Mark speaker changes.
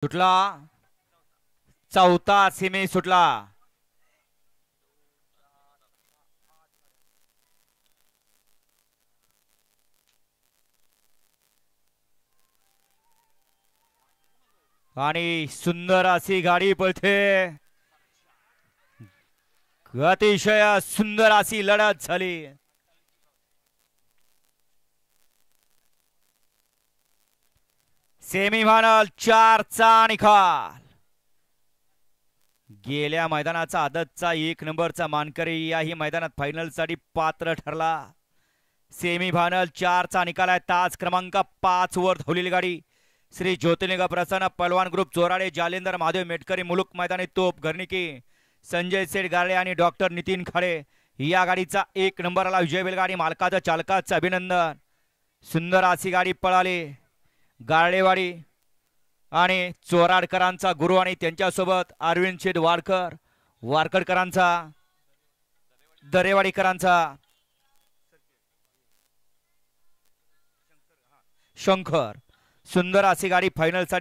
Speaker 1: सुटला चौथा सेमी सुटला। आणि सुंदर अशी गाडी पळते, अतिशय सुंदर अशी लढत झाली। सेमीफायनल 4 चा निकाल। गेल्या मैदानाचा आदतचा 1 नंबरचा मानकरी याही मैदानात फायनल साठी पात्र ठरला। सेमीफायनल 4 चा निकाल आहे। तास क्रमांक 5 वर धावलेली गाडी श्री ज्योतिर्लिंग प्रसन्न पहलवान ग्रुप चोराडे, जालेंदर महादेव मेटकरी मुलुक मैदानी तोप घरनिकी, संजय सेठ गारळे आणि डॉक्टर नितीन खाडे या गाडीचा 1 नंबरला विजय बैलगाडी मालकाचं चालकाचं अभिनंदन। सुंदर अशी गाडी पळाली। गारळेवाडी आणि चोराडकरांचा गुरु आणि त्यांच्यासोबत अरविंद शेठ वाडकर, वारकडकरांचा, दरेवाडीकरांचा शंकर। सुंदर अशी गाडी फायनल साठी